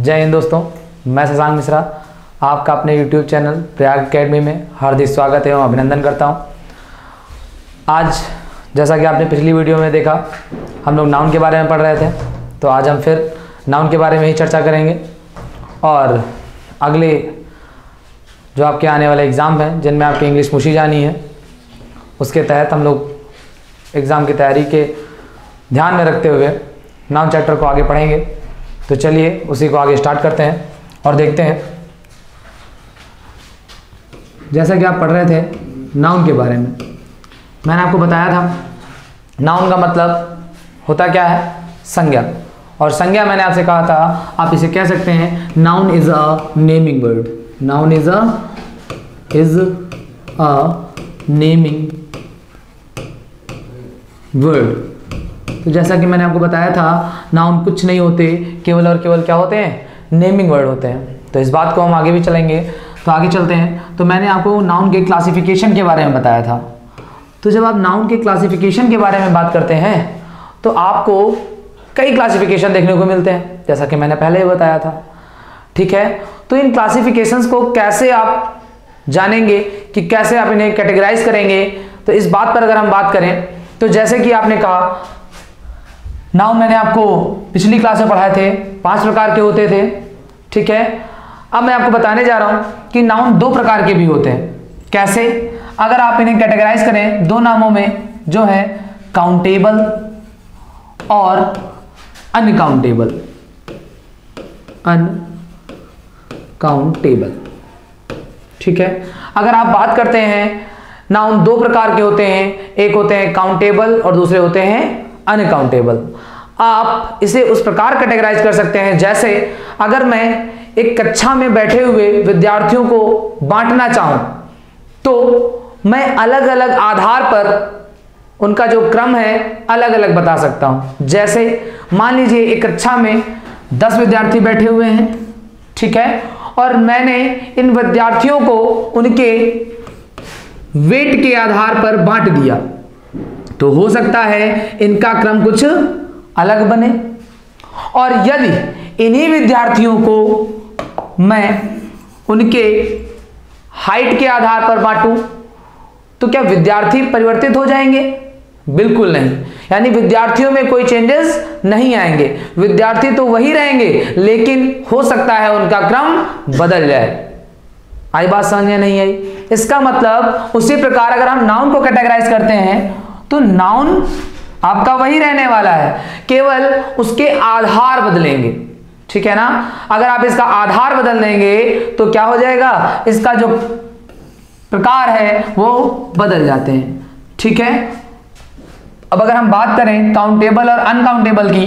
जय हिंद दोस्तों, मैं शशांक मिश्रा आपका अपने YouTube चैनल प्रयाग एकेडमी में हार्दिक स्वागत एवं अभिनंदन करता हूं। आज जैसा कि आपने पिछली वीडियो में देखा, हम लोग नाउन के बारे में पढ़ रहे थे, तो आज हम फिर नाउन के बारे में ही चर्चा करेंगे और अगले जो आपके आने वाले एग्ज़ाम हैं जिनमें आपकी इंग्लिश पूछी जानी है, उसके तहत हम लोग एग्ज़ाम की तैयारी के ध्यान में रखते हुए नाउन चैप्टर को आगे पढ़ेंगे। तो चलिए उसी को आगे स्टार्ट करते हैं और देखते हैं। जैसा कि आप पढ़ रहे थे नाउन के बारे में, मैंने आपको बताया था नाउन का मतलब होता क्या है, संज्ञा। और संज्ञा मैंने आपसे कहा था, आप इसे कह सकते हैं noun is a naming word. Noun is a naming word. तो जैसा कि मैंने आपको बताया था, नाउन कुछ नहीं होते, केवल और केवल क्या होते हैं, नेमिंग वर्ड होते हैं। तो इस बात को हम आगे भी चलेंगे, तो आगे चलते हैं। तो मैंने आपको नाउन के क्लासिफिकेशन के बारे में बताया था। तो जब आप नाउन के क्लासिफिकेशन के बारे में बात करते हैं तो आपको कई क्लासिफिकेशन देखने को मिलते हैं, जैसा कि मैंने पहले ही बताया था। ठीक है, तो इन क्लासिफिकेशंस को कैसे आप जानेंगे कि कैसे आप इन्हें कैटेगराइज करेंगे, तो इस बात पर अगर हम बात करें तो जैसे कि आपने कहा, नाउन मैंने आपको पिछली क्लास में पढ़ाए थे, 5 प्रकार के होते थे। ठीक है, अब मैं आपको बताने जा रहा हूं कि नाउन 2 प्रकार के भी होते हैं। कैसे? अगर आप इन्हें कैटेगराइज करें 2 नामों में, जो है काउंटेबल और अनकाउंटेबल। अनकाउंटेबल, ठीक है। अगर आप बात करते हैं, नाउन 2 प्रकार के होते हैं, एक होते हैं काउंटेबल और दूसरे होते हैं अनकाउंटेबल। आप इसे उस प्रकार कैटेगराइज कर सकते हैं, जैसे अगर मैं एक कक्षा में बैठे हुए विद्यार्थियों को बांटना चाहूं तो मैं अलग अलग आधार पर उनका जो क्रम है अलग अलग बता सकता हूं। जैसे मान लीजिए एक कक्षा में 10 विद्यार्थी बैठे हुए हैं, ठीक है, और मैंने इन विद्यार्थियों को उनके वेट के आधार पर बांट दिया, तो हो सकता है इनका क्रम कुछ अलग बने। और यदि इन्हीं विद्यार्थियों को मैं उनके हाइट के आधार पर बांटूं तो क्या विद्यार्थी परिवर्तित हो जाएंगे? बिल्कुल नहीं। यानी विद्यार्थियों में कोई चेंजेस नहीं आएंगे, विद्यार्थी तो वही रहेंगे, लेकिन हो सकता है उनका क्रम बदल जाए। आई बात समझ में नहीं आई? इसका मतलब उसी प्रकार अगर हम नाउन को कैटेगराइज करते हैं तो नाउन आपका वही रहने वाला है, केवल उसके आधार बदलेंगे। ठीक है ना? अगर आप इसका आधार बदल देंगे तो क्या हो जाएगा, इसका जो प्रकार है वो बदल जाते हैं। ठीक है, अब अगर हम बात करें काउंटेबल और अनकाउंटेबल की,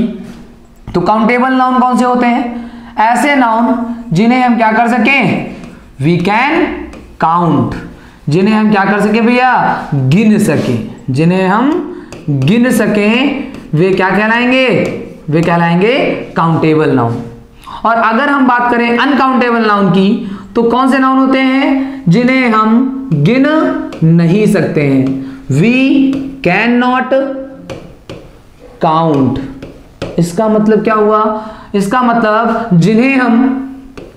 तो काउंटेबल नाउन कौन से होते हैं? ऐसे नाउन जिन्हें हम क्या कर सकें, वी कैन काउंट, जिन्हें हम क्या कर सके भैया, गिन सकें। जिन्हें हम गिन सकें वे क्या कहलाएंगे, वे कहलाएंगे काउंटेबल नाउन। और अगर हम बात करें अनकाउंटेबल नाउन की, तो कौन से नाउन होते हैं जिन्हें हम गिन नहीं सकते हैं, वी कैन नॉट काउंट। इसका मतलब क्या हुआ? इसका मतलब जिन्हें हम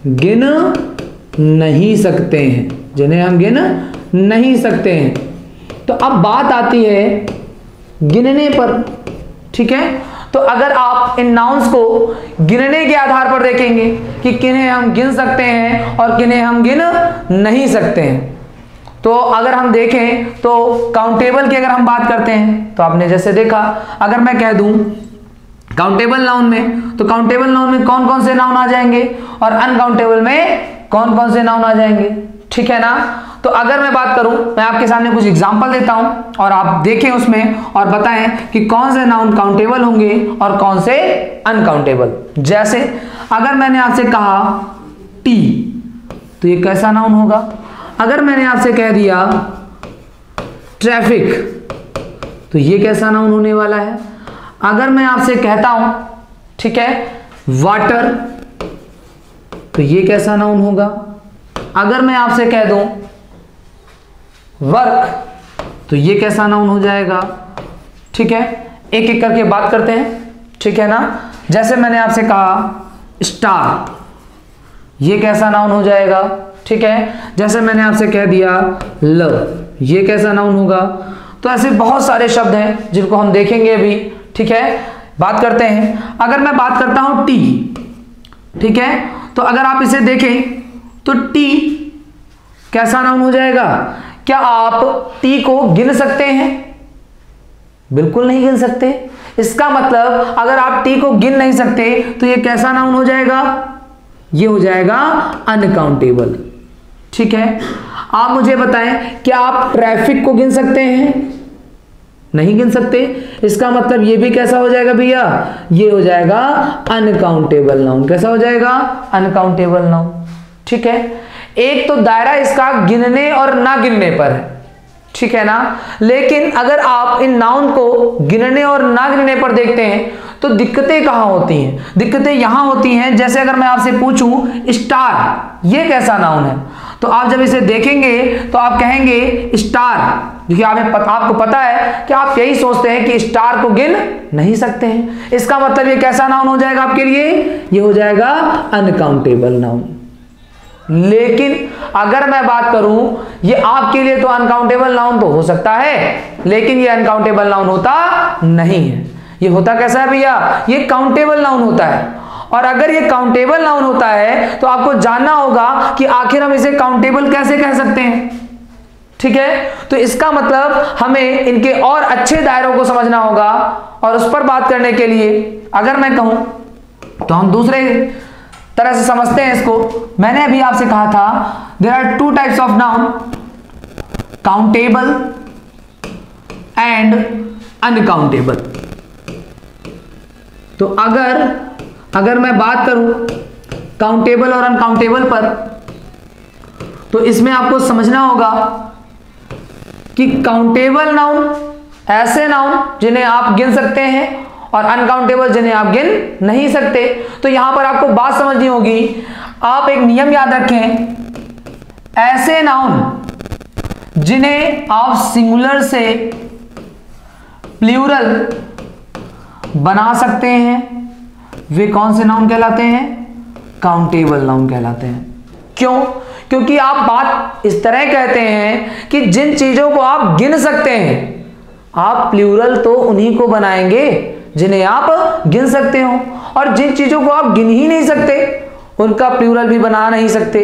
गिन नहीं सकते हैं, जिन्हें हम गिन नहीं सकते हैं। तो अब बात आती है गिनने पर। ठीक है, तो अगर आप इन नाउन्स को गिनने के आधार पर देखेंगे कि किन्हें हम गिन सकते हैं और किन्हें हम गिन नहीं सकते हैं, तो अगर हम देखें तो काउंटेबल की अगर हम बात करते हैं, तो आपने जैसे देखा, अगर मैं कह दूं काउंटेबल नाउन में, तो काउंटेबल नाउन में कौन कौन से नाउन आ जाएंगे और अनकाउंटेबल में कौन कौन से नाउन आ जाएंगे। ठीक है ना? तो अगर मैं बात करूं, मैं आपके सामने कुछ एग्जांपल देता हूं और आप देखें उसमें और बताएं कि कौन से नाउन काउंटेबल होंगे और कौन से अनकाउंटेबल। जैसे अगर मैंने आपसे कहा टी, तो ये कैसा नाउन होगा? अगर मैंने आपसे कह दिया ट्रैफिक, तो ये कैसा नाउन होने वाला है? अगर मैं आपसे कहता हूं, ठीक है, वाटर, तो ये कैसा नाउन होगा? अगर मैं आपसे कह दूं वर्क, तो ये कैसा नाउन हो जाएगा? ठीक है, एक एक करके बात करते हैं। ठीक है ना? जैसे मैंने आपसे कहा स्टार, ये कैसा नाउन हो जाएगा? ठीक है, जैसे मैंने आपसे कह दिया लव, ये कैसा नाउन होगा? तो ऐसे बहुत सारे शब्द हैं जिनको हम देखेंगे अभी। ठीक है, बात करते हैं। अगर मैं बात करता हूं टी, ठीक है, तो अगर आप इसे देखें तो टी कैसा नाउन हो जाएगा? क्या आप टी को गिन सकते हैं? बिल्कुल नहीं गिन सकते। इसका मतलब अगर आप टी को गिन नहीं सकते तो ये कैसा नाउन हो जाएगा? ये हो जाएगा अनकाउंटेबल। ठीक है, आप मुझे बताएं, क्या आप ट्रैफिक को गिन सकते हैं? नहीं गिन सकते। इसका मतलब ये भी कैसा हो जाएगा भैया? ये हो जाएगा अनकाउंटेबल नाउन। कैसा हो जाएगा? Uncountable noun. ठीक है, एक तो दायरा इसका गिनने और ना गिनने पर है, ठीक है ना। लेकिन अगर आप इन नाउन को गिनने और ना गिनने पर देखते हैं तो दिक्कतें कहां होती हैं? दिक्कतें यहां होती हैं, जैसे अगर मैं आपसे पूछूं स्टार, ये कैसा नाउन है? तो आप जब इसे देखेंगे तो आप कहेंगे स्टार, क्योंकि आपको पता है कि आप यही सोचते हैं कि स्टार को गिन नहीं सकते हैं। इसका मतलब ये कैसा नाउन हो जाएगा आपके लिए? ये हो जाएगा अनकाउंटेबल नाउन। लेकिन अगर मैं बात करूं, ये आपके लिए तो अनकाउंटेबल नाउन तो हो सकता है, लेकिन ये अनकाउंटेबल नाउन होता नहीं है। ये होता कैसा है भैया? ये काउंटेबल नाउन होता है। और अगर ये काउंटेबल नाउन होता है तो आपको जानना होगा कि आखिर हम इसे काउंटेबल कैसे कह सकते हैं। ठीक है, तो इसका मतलब हमें इनके और अच्छे दायरों को समझना होगा, और उस पर बात करने के लिए अगर मैं कहूं तो हम दूसरे तरह से समझते हैं इसको। मैंने अभी आपसे कहा था there are two types of noun, countable and uncountable. तो अगर मैं बात करूं काउंटेबल और अनकाउंटेबल पर, तो इसमें आपको समझना होगा कि काउंटेबल नाउन ऐसे नाउन जिन्हें आप गिन सकते हैं, और अनकाउंटेबल जिन्हें आप गिन नहीं सकते। तो यहां पर आपको बात समझनी होगी। आप एक नियम याद रखें, ऐसे नाउन जिन्हें आप सिंगुलर से प्लूरल बना सकते हैं, वे कौन से नाउन कहलाते हैं? काउंटेबल नाउन कहलाते हैं। क्यों? क्योंकि आप बात इस तरह कहते हैं कि जिन चीजों को आप गिन सकते हैं, आप प्लूरल तो उन्हीं को बनाएंगे जिन्हें आप गिन सकते हो, और जिन चीजों को आप गिन ही नहीं सकते उनका प्लूरल भी बना नहीं सकते।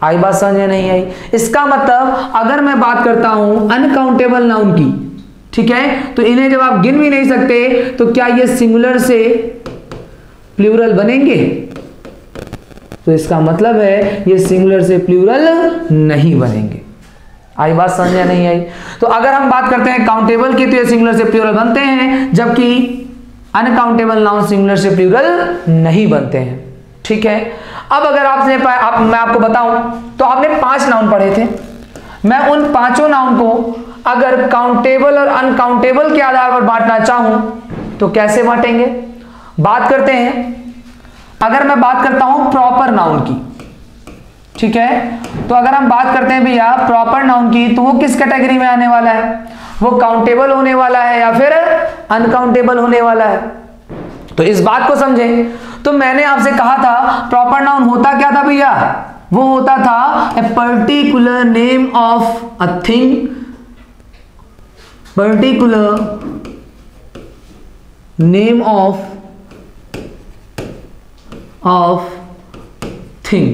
आई बात समझ में नहीं आई? इसका मतलब अगर मैं बात करता हूं अनकाउंटेबल नाउन की, ठीक है, तो इन्हें जब आप गिन भी नहीं सकते तो क्या ये सिंगुलर से प्लूरल बनेंगे? तो इसका मतलब है ये सिंगुलर से प्लूरल नहीं बनेंगे। आई बात समझ में नहीं आई? तो अगर हम बात करते हैं काउंटेबल की तो ये सिंगुलर से प्लूरल बनते हैं, जबकि अनकाउंटेबल नाउन सिंगुलर से प्लूरल नहीं बनते हैं। ठीक है, अब अगर मैं आपको बताऊं तो आपने 5 नाउन पढ़े थे। मैं उन 5 नाउन को अगर काउंटेबल और अनकाउंटेबल के आधार पर बांटना चाहूं तो कैसे बांटेंगे? बात करते हैं। अगर मैं बात करता हूं प्रॉपर नाउन की, ठीक है, तो अगर हम बात करते हैं भैया प्रॉपर नाउन की, तो वो किस कैटेगरी में आने वाला है? वो काउंटेबल होने वाला है या फिर अनकाउंटेबल होने वाला है? तो इस बात को समझें। तो मैंने आपसे कहा था प्रॉपर नाउन होता क्या था भैया? वो होता था a particular name of a thing, particular name of thing,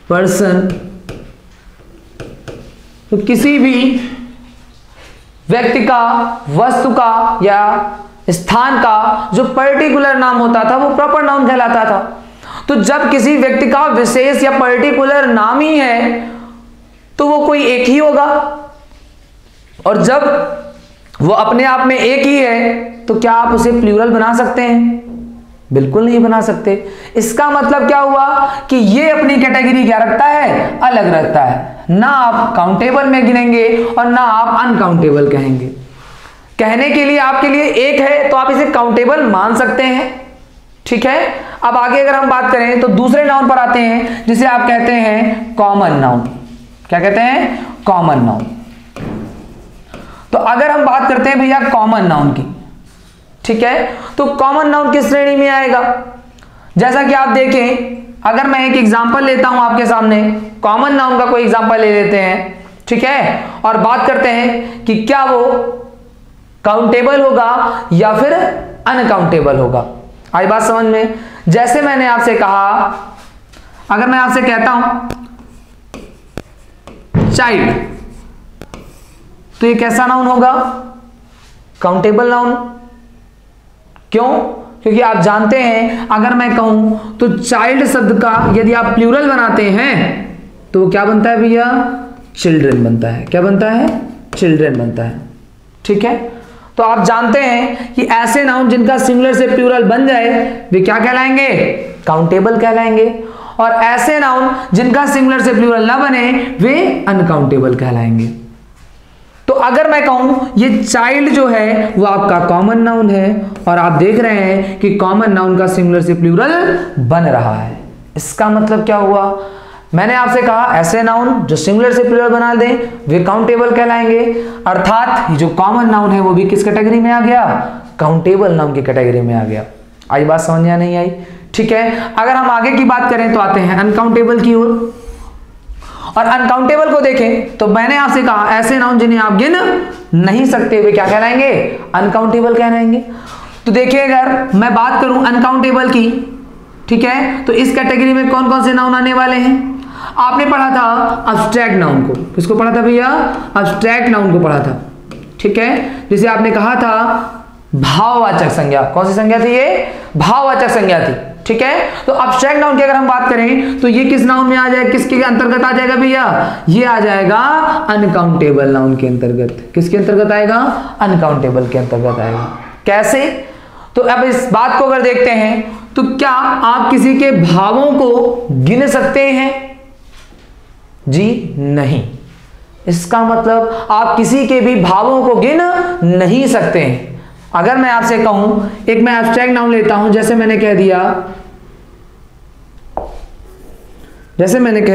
person. तो किसी भी व्यक्ति का, वस्तु का या स्थान का जो पर्टिकुलर नाम होता था वो प्रॉपर नाउन कहलाता था। तो जब किसी व्यक्ति का विशेष या पर्टिकुलर नाम ही है तो वो कोई एक ही होगा, और जब वो अपने आप में एक ही है तो क्या आप उसे प्लूरल बना सकते हैं? बिल्कुल नहीं बना सकते। इसका मतलब क्या हुआ कि ये अपनी कैटेगरी क्या रखता है? अलग रखता है। ना आप काउंटेबल में गिनेंगे और ना आप अनकाउंटेबल कहेंगे। कहने के लिए आपके लिए एक है तो आप इसे काउंटेबल मान सकते हैं। ठीक है, अब आगे अगर हम बात करें तो दूसरे नाउन पर आते हैं जिसे आप कहते हैं कॉमन नाउन। क्या कहते हैं? Common noun. तो अगर हम बात करते हैं भैया कॉमन नाउन की, ठीक है, तो कॉमन नाउन किस श्रेणी में आएगा? जैसा कि आप देखें, अगर मैं एक एग्जांपल लेता हूं आपके सामने, कॉमन नाउन का कोई एग्जांपल ले लेते हैं, ठीक है, और बात करते हैं कि क्या वो काउंटेबल होगा या फिर अनकाउंटेबल होगा। आई बात समझ में? जैसे मैंने आपसे कहा, अगर मैं आपसे कहता हूं चाइल्ड, तो ये कैसा नाउन होगा? Countable noun. क्यों? क्योंकि आप जानते हैं अगर मैं कहूं तो चाइल्ड शब्द का यदि आप प्लूरल बनाते हैं तो वो क्या बनता है भैया? चिल्ड्रन बनता है। क्या बनता है? चिल्ड्रन बनता है। ठीक है, तो आप जानते हैं कि ऐसे नाउन जिनका सिंगुलर से प्लूरल बन जाए वे क्या कहलाएंगे? काउंटेबल कहलाएंगे। और ऐसे नाउन जिनका सिंगुलर से प्लूरल ना बने वे अनकाउंटेबल कहलाएंगे। तो अगर मैं कहूं ये चाइल्ड जो है वो आपका कॉमन नाउन है और आप देख रहे हैं कि कॉमन नाउन का सिंगुलर से प्लूरल बन रहा है, इसका मतलब क्या हुआ? मैंने आपसे कहा ऐसे नाउन जो सिंगुलर से प्लूरल बना दें वे काउंटेबल कहलाएंगे, अर्थात जो कॉमन नाउन है वो भी किस कैटेगरी में आ गया? काउंटेबल नाउन की कैटेगरी में आ गया। आई बात समझ या नहीं आई? ठीक है, अगर हम आगे की बात करें तो आते हैं अनकाउंटेबल की ओर। और अनकाउंटेबल को देखें तो मैंने आपसे कहा ऐसे नाउन जिन्हें आप गिन नहीं सकते वे क्या कहलाएंगे? अनकाउंटेबल कहलाएंगे। तो देखिए अगर मैं बात करूं अनकाउंटेबल की, ठीक है, तो इस कैटेगरी में कौन कौन से नाउन आने वाले हैं? आपने पढ़ा था अब्स्ट्रैक्ट नाउन को। किसको पढ़ा था भैया? अब्स्ट्रैक्ट नाउन को पढ़ा था। ठीक है, जिसे आपने कहा था भाववाचक संज्ञा। कौन सी संज्ञा थी ये? भाववाचक संज्ञा थी। ठीक है, तो अब्स्ट्रैक्ट नाउन की अगर हम बात करें तो ये किस नाउन में आ जाएगा? किसके अंतर्गत आ जाएगा भैया? ये आ जाएगा अनकाउंटेबल नाउन के अंतर्गत। किसके अंतर्गत आएगा? अनकाउंटेबल के अंतर्गत आएगा। कैसे? तो अब इस बात को अगर देखते हैं तो क्या आप किसी के भावों को गिन सकते हैं? जी नहीं। इसका मतलब आप किसी के भी भावों को गिन नहीं सकते हैं। अगर मैं आपसे कहूं, एक मैं एब्स्ट्रैक्ट नाउन लेता हूं, जैसे मैंने कह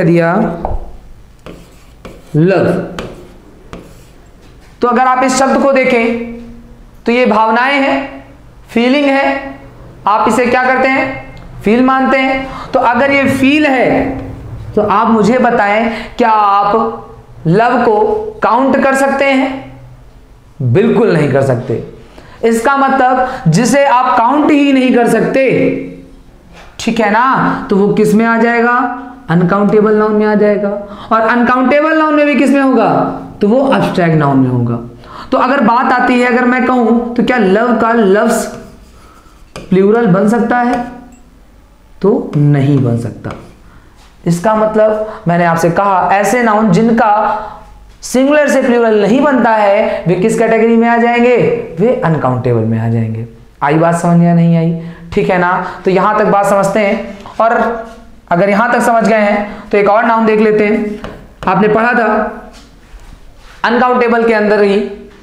दिया लव। तो अगर आप इस शब्द को देखें तो ये भावनाएं हैं, फीलिंग है। आप इसे क्या करते हैं? फील मानते हैं। तो अगर ये फील है तो आप मुझे बताएं, क्या आप लव को काउंट कर सकते हैं? बिल्कुल नहीं कर सकते। इसका मतलब जिसे आप काउंट ही नहीं कर सकते, ठीक है ना, तो वो किस में आ जाएगा? अनकाउंटेबल नाउन में आ जाएगा। और अनकाउंटेबल नाउन में भी किस में होगा? तो वो अब्स्ट्रैक्ट नाउन में होगा। तो अगर बात आती है, अगर मैं कहूं तो क्या लव का लव्स प्लूरल बन सकता है? तो नहीं बन सकता। इसका मतलब मैंने आपसे कहा ऐसे नाउन जिनका सिंगुलर से प्लूरल नहीं बनता है वे किस कैटेगरी में आ जाएंगे? वे अनकाउंटेबल में आ जाएंगे। आई बात समझ या नहीं आई? ठीक है ना, तो यहां तक बात समझते हैं। और अगर यहां तक समझ गए हैं तो एक और नाउन देख लेते हैं। आपने पढ़ा था अनकाउंटेबल के अंदर ही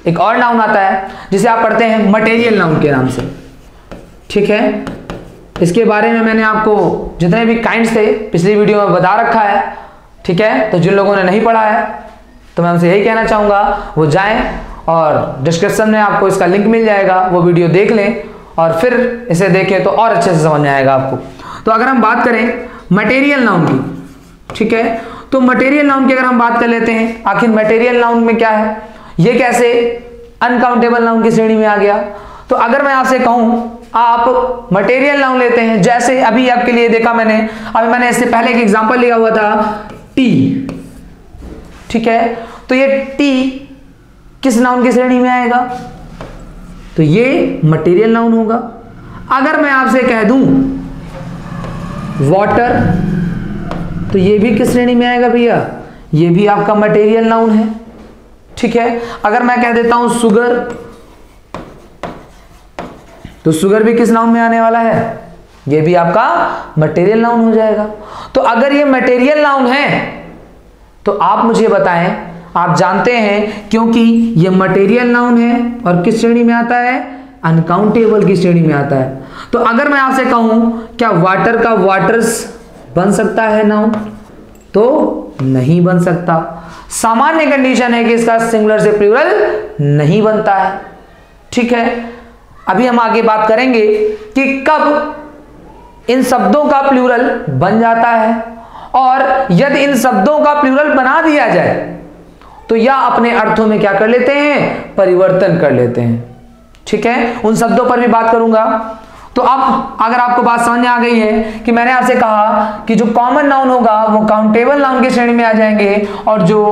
एक और नाउन आता है जिसे आप पढ़ते हैं मटेरियल नाउन के नाम से। ठीक है, इसके बारे में मैंने आपको जितने भी काइंड्स थे पिछली वीडियो में बता रखा है। ठीक है, तो जिन लोगों ने नहीं पढ़ा है तो मैं उनसे यही कहना चाहूंगा वो जाएं और डिस्क्रिप्शन में आपको इसका लिंक मिल जाएगा, वो वीडियो देख लें और फिर इसे देखें तो और अच्छे से समझ में आएगा आपको। तो अगर हम बात करें मटेरियल नाउन की, ठीक है, तो मटेरियल नाउन की अगर हम बात कर लेते हैं, आखिर मटेरियल नाउन में क्या है? ये कैसे अनकाउंटेबल नाउन की श्रेणी में आ गया? तो अगर मैं आपसे कहूं आप मटेरियल नाउन लेते हैं, जैसे अभी आपके लिए देखा मैंने इससे पहले एक एग्जांपल लिया हुआ था टी। ठीक है, तो ये टी किस नाउन की श्रेणी में आएगा? तो ये मटेरियल नाउन होगा। अगर मैं आपसे कह दूं वाटर, तो ये भी किस श्रेणी में आएगा भैया? ये भी आपका मटेरियल नाउन है। ठीक है, अगर मैं कह देता हूं सुगर, तो सुगर भी किस नाउन में आने वाला है? ये भी आपका मटेरियल नाउन हो जाएगा। तो अगर ये मटेरियल नाउन है तो आप मुझे बताएं, आप जानते हैं क्योंकि ये मटेरियल नाउन है और किस श्रेणी में आता है? अनकाउंटेबल की श्रेणी में आता है। तो अगर मैं आपसे कहूं क्या वाटर का वाटर्स बन सकता है नाउन? तो नहीं बन सकता। सामान्य कंडीशन है कि इसका सिंगुलर से प्लूरल नहीं बनता है। ठीक है, अभी हम आगे बात करेंगे कि कब इन शब्दों का प्लूरल बन जाता है, और यदि इन शब्दों का प्लूरल बना दिया जाए तो यह अपने अर्थों में क्या कर लेते हैं, परिवर्तन कर लेते हैं। ठीक है, उन शब्दों पर भी बात करूंगा। तो अब अगर आपको बात समझ में आ गई है कि मैंने आपसे कहा कि जो कॉमन नाउन होगा वो काउंटेबल नाउन की श्रेणी में आ जाएंगे, और जो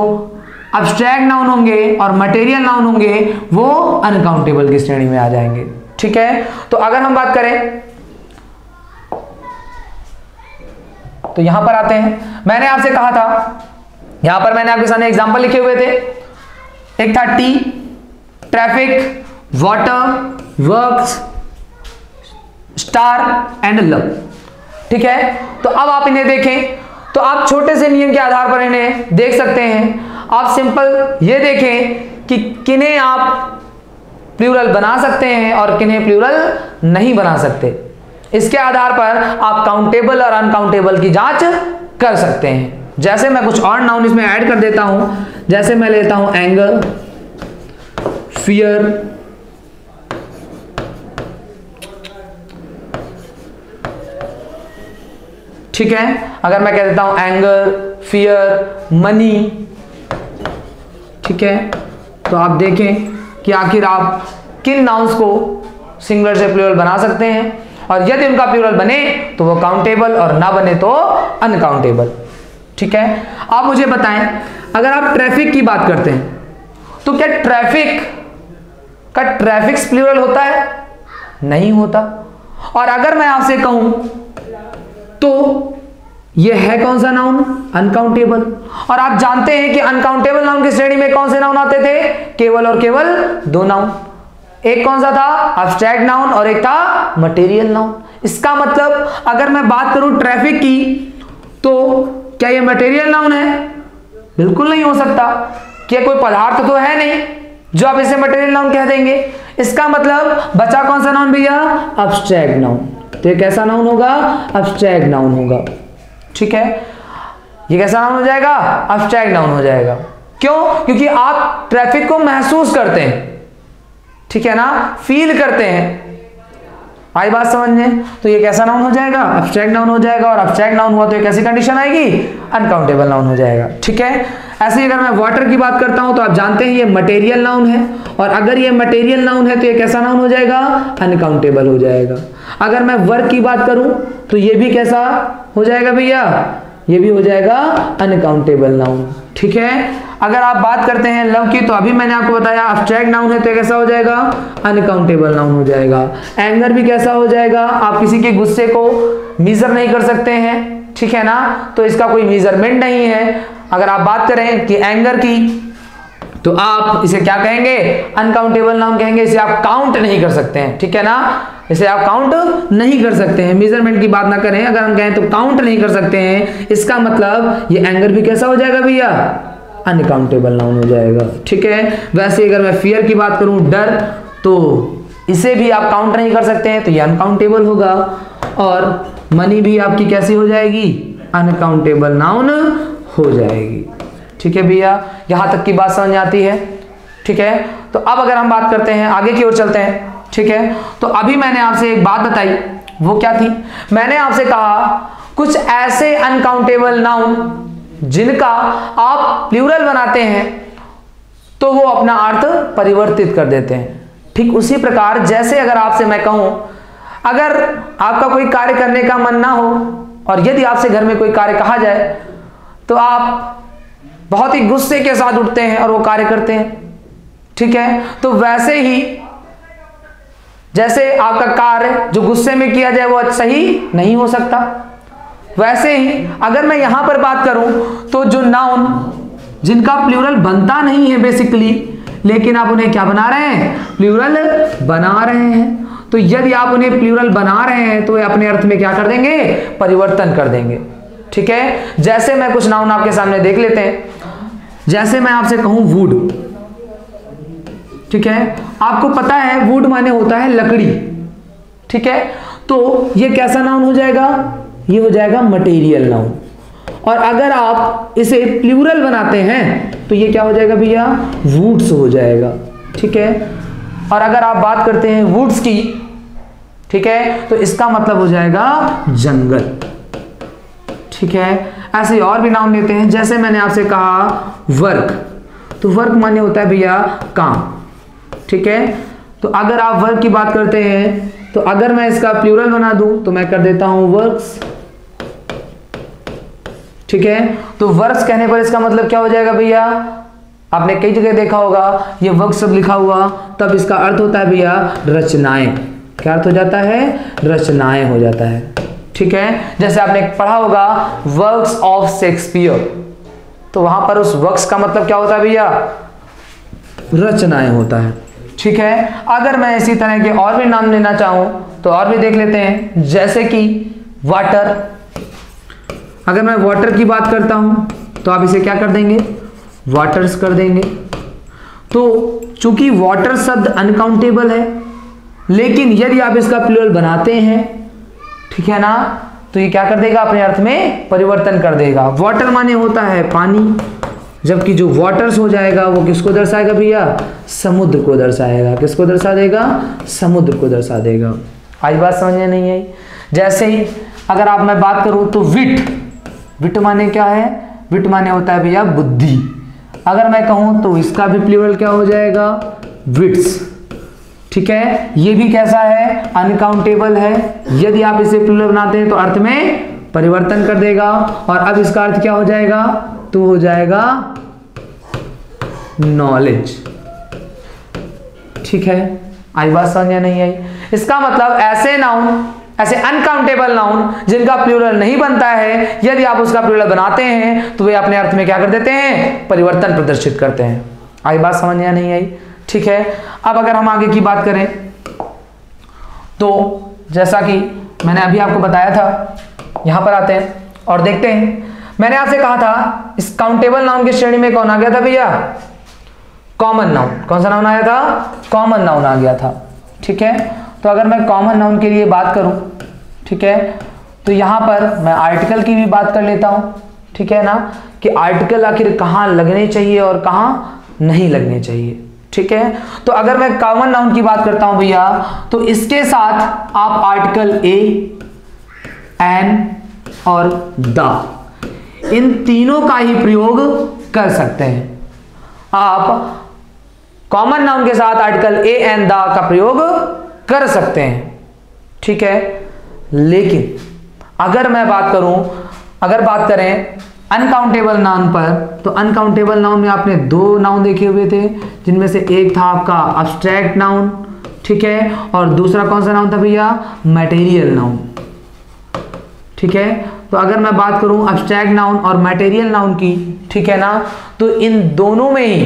अब्स्ट्रैक्ट नाउन होंगे और मटेरियल नाउन होंगे वो अनकाउंटेबल की श्रेणी में आ जाएंगे। ठीक है, तो अगर हम बात करें तो यहां पर आते हैं। मैंने आपसे कहा था, यहां पर मैंने आपके सामने एग्जांपल लिखे हुए थे, एक था T, traffic, water, works, star and love. ठीक है, तो अब आप इन्हें देखें तो आप छोटे से नियम के आधार पर इन्हें देख सकते हैं। आप सिंपल ये देखें कि किन्हें आप प्लूरल बना सकते हैं और किन्हें प्लूरल नहीं बना सकते। इसके आधार पर आप काउंटेबल और अनकाउंटेबल की जांच कर सकते हैं। जैसे मैं कुछ और नाउन इसमें ऐड कर देता हूं, जैसे मैं लेता हूं एंगर, फियर, ठीक है, अगर मैं कह देता हूं एंगर, फियर, मनी, ठीक है, तो आप देखें कि आखिर आप किन नाउन्स को सिंगुलर से प्लूरल बना सकते हैं, और यदि उनका प्लूरल बने तो वो काउंटेबल और ना बने तो अनकाउंटेबल। ठीक है, आप मुझे बताएं, अगर आप ट्रैफिक की बात करते हैं तो क्या ट्रैफिक का ट्रैफिक्स प्लूरल होता है? नहीं होता। और अगर मैं आपसे कहूं तो यह है कौन सा नाउन? अनकाउंटेबल। और आप जानते हैं कि अनकाउंटेबल नाउन की श्रेणी में कौन से नाउन आते थे? केवल और केवल दो नाउन। एक कौन सा था? अब्स्ट्रैक्ट नाउन, और एक था मटेरियल नाउन। इसका मतलब अगर मैं बात करूं ट्रैफिक की तो क्या यह मटेरियल नाउन है? बिल्कुल नहीं हो सकता। क्या कोई पदार्थ तो है नहीं जो आप इसे मटेरियल नाउन कह देंगे। इसका मतलब बचा कौन सा नाउन भैया? Abstract noun. तो ये कैसा नाउन होगा? अब्स्ट्रैक्ट नाउन होगा। ठीक है, ये कैसा नाउन हो जाएगा? अब्स्ट्रैक्ट नाउन हो जाएगा। क्यों? क्योंकि आप ट्रैफिक को महसूस करते हैं, ठीक है ना, फील करते हैं। आई बात समझने? तो ये कैसा नाउन हो जाएगा? अब्स्ट्रैक्ट नाउन हो जाएगा। और अब्स्ट्रैक्ट नाउन हुआ तो ये कैसी कंडीशन आएगी? अनकाउंटेबल नाउन हो जाएगा। ठीक है, ऐसे ही अगर मैं वाटर की बात करता हूं तो आप जानते हैं ये मटेरियल नाउन है, और अगर ये मटेरियल नाउन है तो ये कैसा नाउन हो जाएगा? अनकाउंटेबल हो जाएगा। अगर मैं वर्क की बात करूं तो ये भी कैसा हो जाएगा भैया? ये भी हो जाएगा अनकाउंटेबल नाउन। ठीक है, अगर आप बात करते हैं लव की तो अभी मैंने आपको बताया अब्स्ट्रैक्ट नाउन है तो कैसा हो जाएगा? अनकाउंटेबल नाउन हो जाएगा। एंगर भी कैसा हो जाएगा? आप किसी के गुस्से को मेजर नहीं कर सकते हैं, ठीक है ना, तो इसका कोई मेजरमेंट नहीं है। अगर आप बात करें कि एंगर की तो आप इसे क्या कहेंगे? अनकाउंटेबल नाउन कहेंगे। इसे आप काउंट नहीं कर सकते हैं, ठीक है ना, इसे आप काउंट नहीं कर सकते हैं। मेजरमेंट की बात ना करें, अगर हम कहें तो काउंट नहीं कर सकते हैं, इसका मतलब ये एंगर भी कैसा हो जाएगा भैया? अनकाउंटेबल नाउन हो जाएगा। ठीक है, वैसे अगर मैं फियर की बात करूं, डर, तो इसे भी आप काउंट नहीं कर सकते हैं, तो ये अनकाउंटेबल होगा। और मनी भी आपकी कैसी हो जाएगी? अनकाउंटेबल नाउन हो जाएगी। ठीक है भैया, यहां तक की बात समझ आती है। ठीक है, तो अब अगर हम बात करते हैं आगे की ओर चलते हैं। ठीक है, तो अभी मैंने आपसे एक बात बताई, वो क्या थी? मैंने आपसे कहा कुछ ऐसे अनकाउंटेबल नाउन जिनका आप प्लूरल बनाते हैं तो वो अपना अर्थ परिवर्तित कर देते हैं। ठीक उसी प्रकार जैसे अगर आपसे मैं कहूं, अगर आपका कोई कार्य करने का मन ना हो और यदि आपसे घर में कोई कार्य कहा जाए तो आप बहुत ही गुस्से के साथ उठते हैं और वो कार्य करते हैं। ठीक है, तो वैसे ही जैसे आपका कार्य जो गुस्से में किया जाए वो सही नहीं हो सकता, वैसे ही अगर मैं यहां पर बात करूं तो जो नाउन जिनका प्लूरल बनता नहीं है बेसिकली, लेकिन आप उन्हें क्या बना रहे हैं? प्लूरल बना रहे हैं। तो यदि आप उन्हें प्लूरल बना रहे हैं तो वे अपने अर्थ में क्या कर देंगे? परिवर्तन कर देंगे। ठीक है, जैसे मैं कुछ नाउन आपके सामने देख लेते हैं। जैसे मैं आपसे कहूं वुड, ठीक है, आपको पता है वुड माने होता है लकड़ी। ठीक है, तो ये कैसा नाउन हो जाएगा? ये हो जाएगा मटेरियल नाउन। और अगर आप इसे प्लूरल बनाते हैं तो ये क्या हो जाएगा भैया? वुड्स हो जाएगा। ठीक है, और अगर आप बात करते हैं वुड्स की ठीक है, तो इसका मतलब हो जाएगा जंगल। ठीक है, ऐसे ही और भी नाउन लेते हैं, जैसे मैंने आपसे कहा वर्क, तो वर्क माने होता है भैया काम। ठीक है, तो अगर आप वर्क की बात करते हैं तो अगर मैं इसका प्लूरल बना दूं तो मैं कर देता हूं वर्क्स। ठीक है, तो वर्क्स कहने पर इसका मतलब क्या हो जाएगा भैया, आपने कई जगह देखा होगा ये वर्क सब लिखा हुआ, तब इसका अर्थ होता है भैया रचनाएं। क्या अर्थ हो जाता है, रचनाएं हो जाता है। ठीक है, जैसे आपने पढ़ा होगा वर्क्स ऑफ शेक्सपियर, तो वहां पर उस वर्क्स का मतलब क्या होता है भैया, रचनाएं होता है। ठीक है, अगर मैं इसी तरह के और भी नाम लेना चाहूं तो और भी देख लेते हैं, जैसे कि वाटर। अगर मैं वाटर की बात करता हूं तो आप इसे क्या कर देंगे, वाटर्स कर देंगे। तो चूंकि वाटर शब्द अनकाउंटेबल है, लेकिन यदि आप इसका प्लूरल बनाते हैं, ठीक है ना, तो ये क्या कर देगा, अपने अर्थ में परिवर्तन कर देगा। वाटर माने होता है पानी, जबकि जो वाटर्स हो जाएगा वो किसको दर्शाएगा भैया, समुद्र को दर्शाएगा। किसको दर्शा देगा, समुद्र को दर्शा देगा। आज बात समझ में नहीं आई। जैसे ही अगर आप मैं बात करूं तो विट, विट माने क्या है, विट माने होता है भैया बुद्धि। अगर मैं कहूं तो इसका भी प्लूरल क्या हो जाएगा, विट्स। ठीक है, ये भी कैसा है, अनकाउंटेबल है। यदि आप इसे प्लूरल बनाते हैं तो अर्थ में परिवर्तन कर देगा, और अब इसका अर्थ क्या हो जाएगा, तो हो जाएगा नॉलेज। ठीक है, आई बात समझ में नहीं आई। इसका मतलब ऐसे नाउन, ऐसे अनकाउंटेबल नाउन जिनका प्लूरल नहीं बनता है, यदि आप उसका प्लूरल बनाते हैं तो वे अपने अर्थ में क्या कर देते हैं, परिवर्तन प्रदर्शित करते हैं। आई बात समझ में नहीं आई। ठीक है, अब अगर हम आगे की बात करें तो जैसा कि मैंने अभी आपको बताया था, यहां पर आते हैं और देखते हैं। मैंने आपसे कहा था इस काउंटेबल नाउन की श्रेणी में कौन आ गया था भैया, कॉमन नाउन। कौन सा नाउन आया था, कॉमन नाउन आ गया था। ठीक है, तो अगर मैं कॉमन नाउन के लिए बात करूं, ठीक है, तो यहां पर मैं आर्टिकल की भी बात कर लेता हूं। ठीक है ना, कि आर्टिकल आखिर कहां लगने चाहिए और कहां नहीं लगने चाहिए। ठीक है, तो अगर मैं कॉमन नाउन की बात करता हूं भैया, तो इसके साथ आप आर्टिकल ए, एन और द, इन तीनों का ही प्रयोग कर सकते हैं। आप कॉमन नाउन के साथ आर्टिकल ए एंड द का प्रयोग कर सकते हैं। ठीक है, लेकिन अगर मैं बात करूं, अगर बात करें अनकाउंटेबल नाउन पर, तो अनकाउंटेबल नाउन में आपने दो नाउन देखे हुए थे, जिनमें से एक था आपका अब्स्ट्रैक्ट नाउन, ठीक है, और दूसरा कौन सा नाउन था भैया, मटेरियल नाउन। ठीक है, तो अगर मैं बात करूं अब्स्ट्रैक्ट नाउन और मटेरियल नाउन की, ठीक है ना, तो इन दोनों में ही,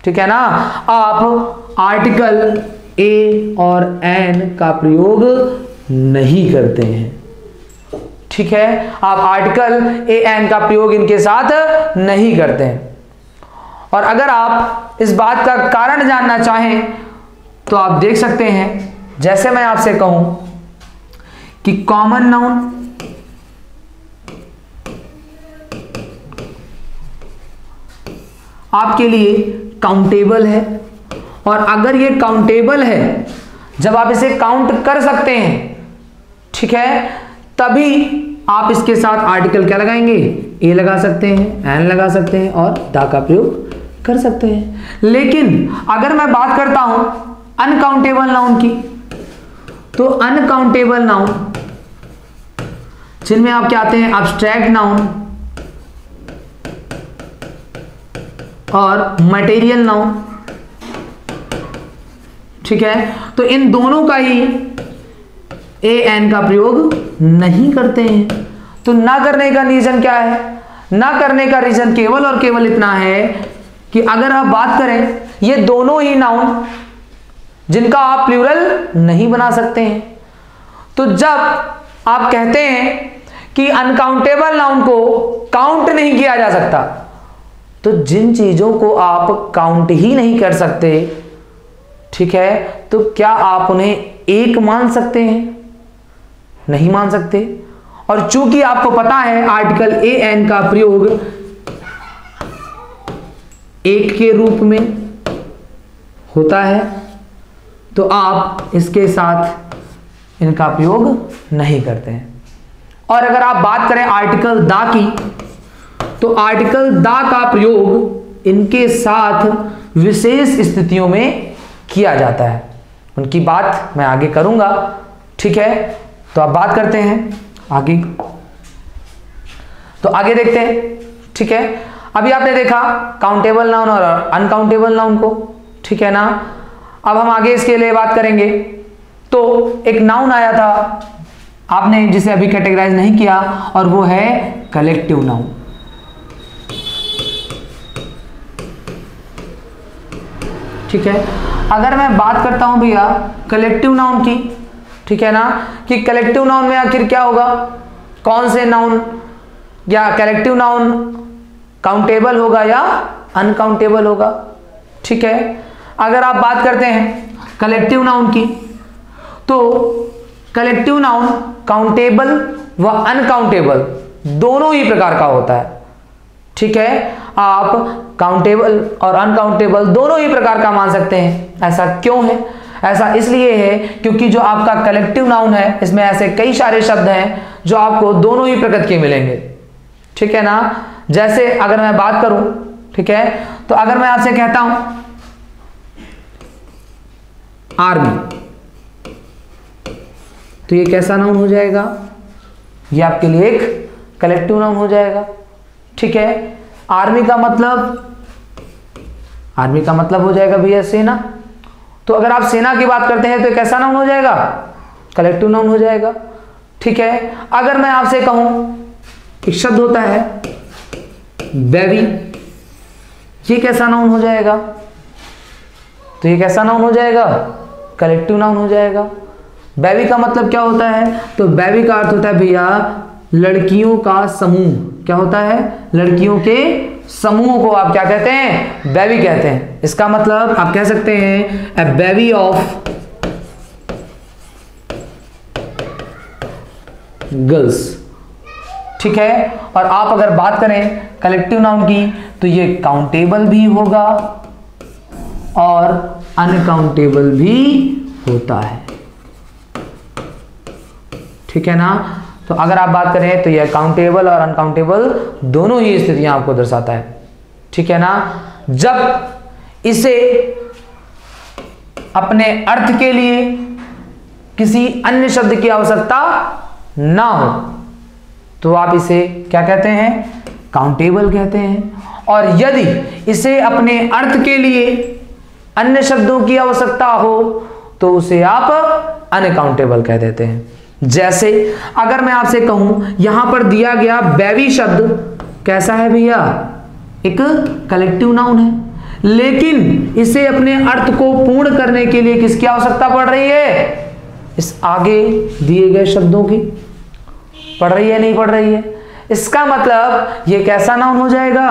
ठीक है ना, आप आर्टिकल ए और एन का प्रयोग नहीं करते हैं। ठीक है, आप आर्टिकल ए एन का प्रयोग इनके साथ नहीं करते हैं। और अगर आप इस बात का कारण जानना चाहें तो आप देख सकते हैं, जैसे मैं आपसे कहूं कि कॉमन नाउन आपके लिए काउंटेबल है, और अगर ये काउंटेबल है, जब आप इसे काउंट कर सकते हैं, ठीक है, तभी आप इसके साथ आर्टिकल क्या लगाएंगे, ए लगा सकते हैं, एन लगा सकते हैं और द का प्रयोग कर सकते हैं। लेकिन अगर मैं बात करता हूं अनकाउंटेबल नाउन की, तो अनकाउंटेबल नाउन जिनमें आपके आते हैं अब्स्ट्रैक्ट नाउन और मटेरियल नाउन, ठीक है, तो इन दोनों का ही ए एन का प्रयोग नहीं करते हैं। तो ना करने का रीजन क्या है, ना करने का रीजन केवल और केवल इतना है कि अगर आप बात करें ये दोनों ही नाउन जिनका आप प्लूरल नहीं बना सकते हैं, तो जब आप कहते हैं कि अनकाउंटेबल नाउन को काउंट नहीं किया जा सकता, तो जिन चीजों को आप काउंट ही नहीं कर सकते, ठीक है, तो क्या आप उन्हें एक मान सकते हैं, नहीं मान सकते। और चूंकि आपको पता है आर्टिकल ए एन का प्रयोग एक के रूप में होता है, तो आप इसके साथ इनका उपयोग नहीं करते हैं। और अगर आप बात करें आर्टिकल दा की, तो आर्टिकल दा का प्रयोग इनके साथ विशेष स्थितियों में किया जाता है। उनकी बात मैं आगे करूंगा, ठीक है। तो आप बात करते हैं आगे, तो आगे देखते हैं, ठीक है। अभी आपने देखा काउंटेबल नाउन और अनकाउंटेबल नाउन को, ठीक है ना। अब हम आगे इसके लिए बात करेंगे। तो एक नाउन आया था आपने जिसे अभी कैटेगराइज नहीं किया, और वो है कलेक्टिव नाउन। ठीक है, अगर मैं बात करता हूं भैया कलेक्टिव नाउन की, ठीक है ना, कि कलेक्टिव नाउन में आखिर क्या होगा, कौन से नाउन, या कलेक्टिव नाउन काउंटेबल होगा या अनकाउंटेबल होगा, ठीक है। अगर आप बात करते हैं कलेक्टिव नाउन की, तो कलेक्टिव नाउन काउंटेबल व अनकाउंटेबल दोनों ही प्रकार का होता है, ठीक है। आप काउंटेबल और अनकाउंटेबल दोनों ही प्रकार का मान सकते हैं। ऐसा क्यों है? ऐसा इसलिए है क्योंकि जो आपका कलेक्टिव नाउन है इसमें ऐसे कई सारे शब्द हैं जो आपको दोनों ही प्रकृति के मिलेंगे, ठीक है ना। जैसे अगर मैं बात करूं, ठीक है, तो अगर मैं आपसे कहता हूं आर्मी, तो ये कैसा नाउन हो जाएगा? ये आपके लिए एक कलेक्टिव नाउन हो जाएगा, ठीक है। आर्मी का मतलब हो जाएगा भैया सेना। तो अगर आप सेना की बात करते हैं तो कैसा नाउन हो जाएगा? कलेक्टिव नाउन हो जाएगा, ठीक है। अगर मैं आपसे कहूं एक शब्द होता है बेबी, ये कैसा नाउन हो जाएगा? तो ये कैसा नाउन हो जाएगा? कलेक्टिव नाउन हो जाएगा। बेबी का मतलब क्या होता है? तो बेबी का अर्थ होता है भैया लड़कियों का समूह। क्या होता है? लड़कियों के समूह को आप क्या कहते हैं? बेबी कहते हैं। इसका मतलब आप कह सकते हैं ए बेबी ऑफ गर्ल्स, ठीक है। और आप अगर बात करें कलेक्टिव नाउन की, तो ये काउंटेबल भी होगा और अनकाउंटेबल भी होता है, ठीक है ना। तो अगर आप बात करें तो यह काउंटेबल और अनकाउंटेबल दोनों ही स्थितियां आपको दर्शाता है, ठीक है ना। जब इसे अपने अर्थ के लिए किसी अन्य शब्द की आवश्यकता ना हो तो आप इसे क्या कहते हैं? काउंटेबल कहते हैं। और यदि इसे अपने अर्थ के लिए अन्य शब्दों की आवश्यकता हो तो उसे आप अनकाउंटेबल कह देते हैं। जैसे अगर मैं आपसे कहूं यहां पर दिया गया बेबी शब्द कैसा है भैया? एक कलेक्टिव नाउन है, लेकिन इसे अपने अर्थ को पूर्ण करने के लिए किसकी आवश्यकता पड़ रही है? इस आगे दिए गए शब्दों की पड़ रही है, नहीं पड़ रही है? इसका मतलब ये कैसा नाउन हो जाएगा?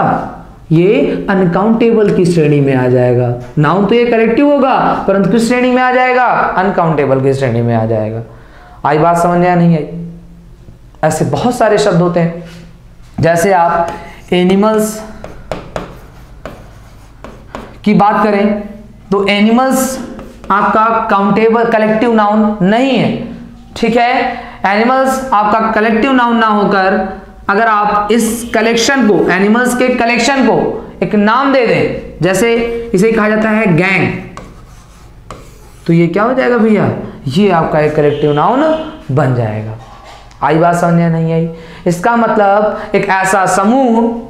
ये अनकाउंटेबल की श्रेणी में आ जाएगा। नाउन तो ये कलेक्टिव होगा परंतु किस श्रेणी में आ जाएगा? अनकाउंटेबल की श्रेणी में आ जाएगा। आई बात समझ में नहीं आई? ऐसे बहुत सारे शब्द होते हैं। जैसे आप एनिमल्स की बात करें तो एनिमल्स आपका काउंटेबल कलेक्टिव नाउन नहीं है, ठीक है। एनिमल्स आपका कलेक्टिव नाउन ना होकर अगर आप इस कलेक्शन को, एनिमल्स के कलेक्शन को एक नाम दे दें, जैसे इसे कहा जाता है गैंग, तो ये क्या हो जाएगा भैया? ये आपका एक कलेक्टिव नाउन बन जाएगा। आई बात समझ में नहीं आई? इसका मतलब एक ऐसा समूह,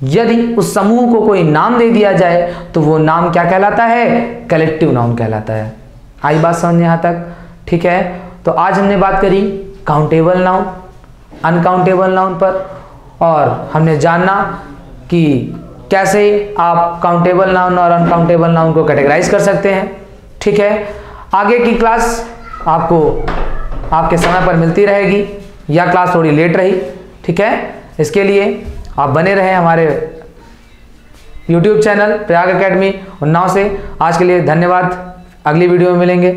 यदि उस समूह को कोई नाम दे दिया जाए तो वो नाम क्या कहलाता है? कलेक्टिव नाउन कहलाता है। आई बात समझ में यहां तक? ठीक है। तो आज हमने बात करी काउंटेबल नाउन, अनकाउंटेबल नाउन पर, और हमने जाना कि कैसे आप काउंटेबल नाउन और अनकाउंटेबल नाउन को कैटेगराइज कर सकते हैं, ठीक है। आगे की क्लास आपको आपके समय पर मिलती रहेगी, या क्लास थोड़ी लेट रही, ठीक है। इसके लिए आप बने रहें हमारे YouTube channel Prayag academy Unnao से। आज के लिए धन्यवाद। अगली वीडियो में मिलेंगे।